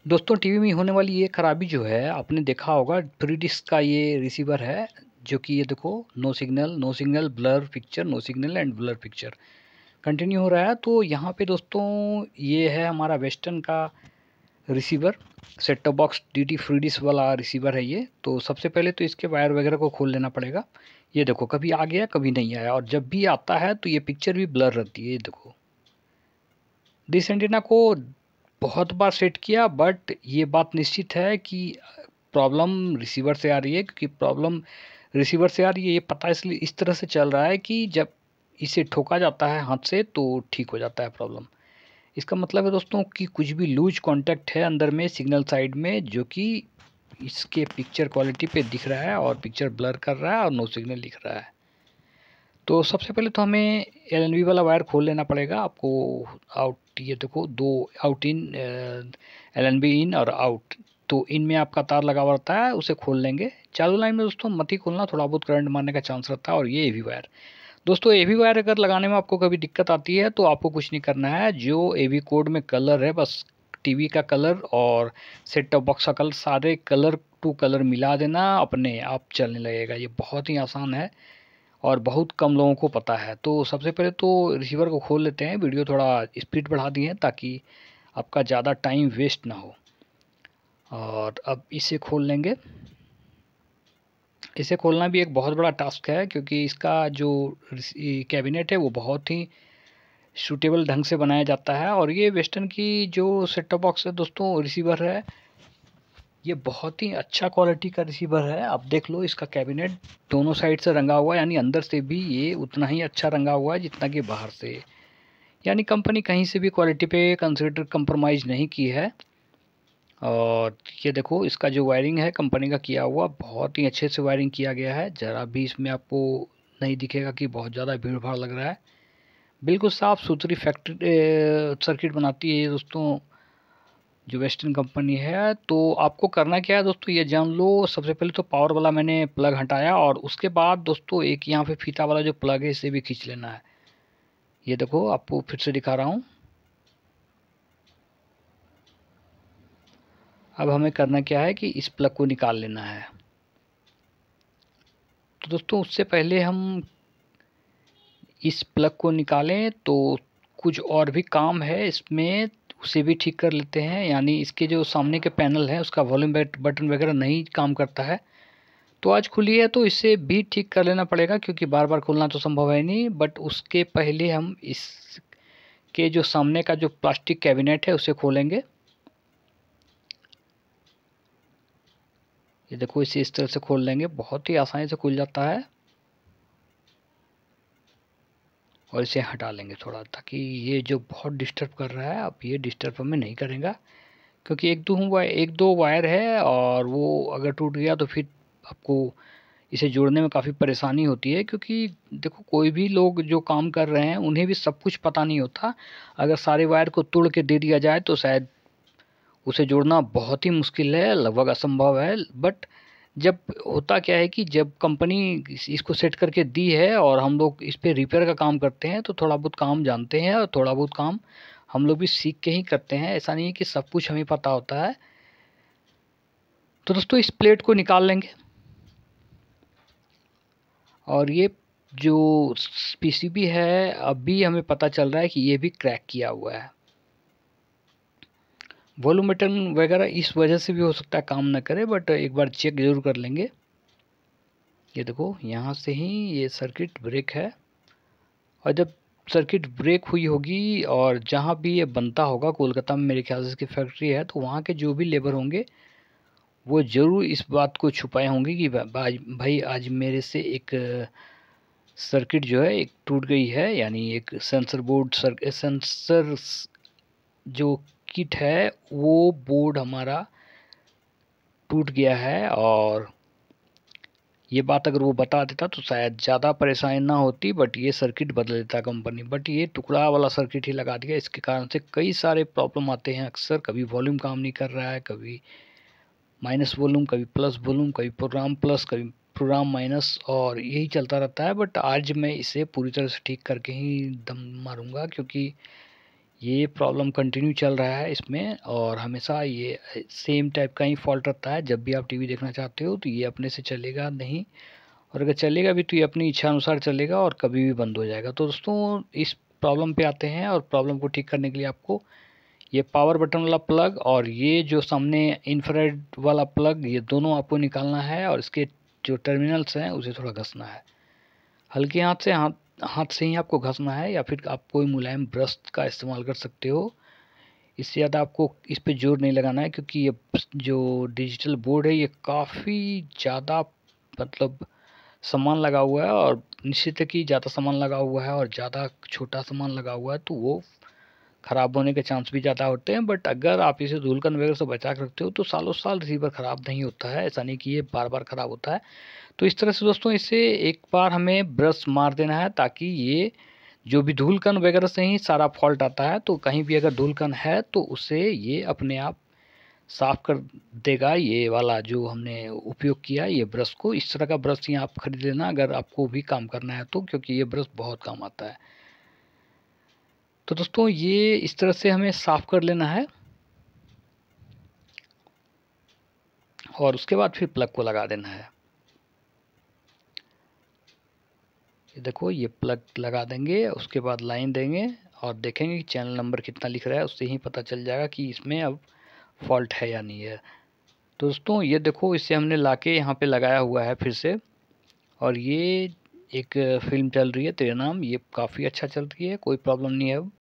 दोस्तों टीवी में होने वाली ये खराबी जो है आपने देखा होगा, फ्री डिस्क का ये रिसीवर है जो कि ये देखो, no signal blur picture, no signal and blur picture continue हो रहा है। तो यहाँ पे दोस्तों ये है हमारा वेस्टर्न का receiver, set top box DT free disc वाला रिसीवर है ये। तो सबसे पहले तो इसके वायर वगैरह को खोल लेना पड़ेगा। ये देखो, कभी आ गया कभी नहीं आया, और जब भी आता है तो ये पिक्चर भी ब्लर रहती है। ये देखो, डिश एंटीना को बहुत बार सेट किया, बट ये बात निश्चित है कि प्रॉब्लम रिसीवर से आ रही है। क्योंकि प्रॉब्लम रिसीवर से आ रही है ये पता इसलिए इस तरह से चल रहा है कि जब इसे ठोका जाता है हाथ से तो ठीक हो जाता है प्रॉब्लम। इसका मतलब है दोस्तों कि कुछ भी लूज कांटेक्ट है अंदर में सिग्नल साइड में, जो कि इसके पिक्चर क्वालिटी पे दिख रहा है और पिक्चर ब्लर कर रहा है और नो सिग्नल लिख रहा है। तो सबसे पहले तो हमें एल वाला वायर खोल लेना पड़ेगा आपको। आउट, ये देखो दो आउट इन, एल इन और आउट। तो इनमें आपका तार लगा हुआ रहता है, उसे खोल लेंगे। चालू लाइन में दोस्तों मत ही खोलना, थोड़ा बहुत करंट मारने का चांस रहता है। और ये एवी वायर दोस्तों, एवी वायर अगर लगाने में आपको कभी दिक्कत आती है तो आपको कुछ नहीं करना है। जो एवी कोड में कलर है, बस टीवी का कलर और सेट टॉप बॉक्स का कलर, सारे कलर टू कलर मिला देना, अपने आप चलने लगेगा। ये बहुत ही आसान है और बहुत कम लोगों को पता है। तो सबसे पहले तो रिसीवर को खोल लेते हैं। वीडियो थोड़ा स्पीड बढ़ा दी है ताकि आपका ज़्यादा टाइम वेस्ट ना हो। और अब इसे खोल लेंगे। इसे खोलना भी एक बहुत बड़ा टास्क है, क्योंकि इसका जो कैबिनेट है वो बहुत ही सूटेबल ढंग से बनाया जाता है। और ये वेस्टर्न की जो सेट टॉप बॉक्स है दोस्तों, रिसीवर है, ये बहुत ही अच्छा क्वालिटी का रिसीवर है। आप देख लो, इसका कैबिनेट दोनों साइड से रंगा हुआ है, यानी अंदर से भी ये उतना ही अच्छा रंगा हुआ है जितना कि बाहर से। यानी कंपनी कहीं से भी क्वालिटी पे कंसिडर कंप्रोमाइज़ नहीं की है। और ये देखो, इसका जो वायरिंग है कंपनी का किया हुआ, बहुत ही अच्छे से वायरिंग किया गया है। ज़रा भी इसमें आपको नहीं दिखेगा कि बहुत ज़्यादा भीड़ भाड़ लग रहा है। बिल्कुल साफ़ सुथरी फैक्ट्री सर्किट बनाती है ये दोस्तों, जो वेस्टर्न कंपनी है। तो आपको करना क्या है दोस्तों, ये जान लो। सबसे पहले तो पावर वाला मैंने प्लग हटाया, और उसके बाद दोस्तों एक यहाँ पे फीता वाला जो प्लग है इसे भी खींच लेना है। ये देखो, आपको फिर से दिखा रहा हूँ। अब हमें करना क्या है कि इस प्लग को निकाल लेना है। तो दोस्तों उससे पहले हम इस प्लग को निकालें तो कुछ और भी काम है इसमें, उसे भी ठीक कर लेते हैं। यानी इसके जो सामने के पैनल है उसका वॉल्यूम बटन वगैरह नहीं काम करता है। तो आज खुली है तो इसे भी ठीक कर लेना पड़ेगा, क्योंकि बार बार खोलना तो संभव है नहीं। बट उसके पहले हम इसके जो सामने का जो प्लास्टिक कैबिनेट है उसे खोलेंगे। ये देखो, इसे इस तरह से खोल लेंगे, बहुत ही आसानी से खुल जाता है। और इसे हटा लेंगे थोड़ा, ताकि ये जो बहुत डिस्टर्ब कर रहा है, अब ये डिस्टर्ब हमें नहीं करेगा। क्योंकि एक दो वायर है, और वो अगर टूट गया तो फिर आपको इसे जोड़ने में काफ़ी परेशानी होती है। क्योंकि देखो, कोई भी लोग जो काम कर रहे हैं उन्हें भी सब कुछ पता नहीं होता। अगर सारे वायर को तोड़ के दे दिया जाए तो शायद उसे जोड़ना बहुत ही मुश्किल है, लगभग असंभव है। बट जब होता क्या है कि जब कंपनी इसको सेट करके दी है और हम लोग इस पे रिपेयर का काम करते हैं, तो थोड़ा बहुत काम जानते हैं और थोड़ा बहुत काम हम लोग भी सीख के ही करते हैं। ऐसा नहीं है कि सब कुछ हमें पता होता है। तो दोस्तों इस प्लेट को निकाल लेंगे, और ये जो पीसीबी है अभी हमें पता चल रहा है कि ये भी क्रैक किया हुआ है। वॉल्यूम बटन वगैरह इस वजह से भी हो सकता है काम ना करे, बट एक बार चेक ज़रूर कर लेंगे। ये देखो, यहाँ से ही ये सर्किट ब्रेक है। और जब सर्किट ब्रेक हुई होगी और जहाँ भी ये बनता होगा, कोलकाता में मेरे ख्याल से इसकी फैक्ट्री है, तो वहाँ के जो भी लेबर होंगे वो ज़रूर इस बात को छुपाए होंगे कि भाई आज मेरे से एक सर्किट जो है एक टूट गई है। यानी एक सेंसर बोर्ड, सेंसर जो किट है वो बोर्ड हमारा टूट गया है। और ये बात अगर वो बता देता तो शायद ज़्यादा परेशानी ना होती, बट ये सर्किट बदल देता कंपनी। बट ये टुकड़ा वाला सर्किट ही लगा दिया। इसके कारण से कई सारे प्रॉब्लम आते हैं अक्सर। कभी वॉल्यूम काम नहीं कर रहा है, कभी माइनस वॉल्यूम, कभी प्लस वॉल्यूम, कभी प्रोग्राम प्लस, कभी प्रोग्राम माइनस, और यही चलता रहता है। बट आज मैं इसे पूरी तरह से ठीक करके ही दम मारूंगा, क्योंकि ये प्रॉब्लम कंटिन्यू चल रहा है इसमें, और हमेशा ये सेम टाइप का ही फॉल्ट रहता है। जब भी आप टीवी देखना चाहते हो तो ये अपने से चलेगा नहीं, और अगर चलेगा भी तो ये अपनी इच्छा अनुसार चलेगा और कभी भी बंद हो जाएगा। तो दोस्तों इस प्रॉब्लम पे आते हैं, और प्रॉब्लम को ठीक करने के लिए आपको ये पावर बटन वाला प्लग और ये जो सामने इंफ्रारेड वाला प्लग, ये दोनों आपको निकालना है, और इसके जो टर्मिनल्स हैं उसे थोड़ा घसना है। हल्के हाथ से हाथ से ही आपको घसना है, या फिर आप कोई मुलायम ब्रश का इस्तेमाल कर सकते हो। इससे ज़्यादा आपको इस पे जोर नहीं लगाना है, क्योंकि ये जो डिजिटल बोर्ड है ये काफ़ी ज़्यादा मतलब सामान लगा हुआ है, और निश्चित है कि ज़्यादा सामान लगा हुआ है और ज़्यादा छोटा सामान लगा हुआ है तो वो ख़राब होने के चांस भी ज़्यादा होते हैं। बट अगर आप इसे धूलकण वगैरह से बचा के रखते हो तो सालों साल रिसीवर ख़राब नहीं होता है। ऐसा नहीं कि ये बार बार ख़राब होता है। तो इस तरह से दोस्तों इसे एक बार हमें ब्रश मार देना है, ताकि ये जो भी धूलकण वगैरह से ही सारा फॉल्ट आता है, तो कहीं भी अगर धूलकण है तो उसे ये अपने आप साफ़ कर देगा। ये वाला जो हमने उपयोग किया ये ब्रश को, इस तरह का ब्रश ही आप खरीद लेना अगर आपको भी काम करना है तो, क्योंकि ये ब्रश बहुत काम आता है। तो दोस्तों ये इस तरह से हमें साफ़ कर लेना है, और उसके बाद फिर प्लग को लगा देना है। ये देखो ये प्लग लगा देंगे, उसके बाद लाइन देंगे और देखेंगे कि चैनल नंबर कितना लिख रहा है, उससे ही पता चल जाएगा कि इसमें अब फॉल्ट है या नहीं है। तो दोस्तों ये देखो इसे हमने लाके यहाँ पे लगाया हुआ है फिर से, और ये एक फ़िल्म चल रही है तेरे नाम, ये काफ़ी अच्छा चल रही है, कोई प्रॉब्लम नहीं है अब।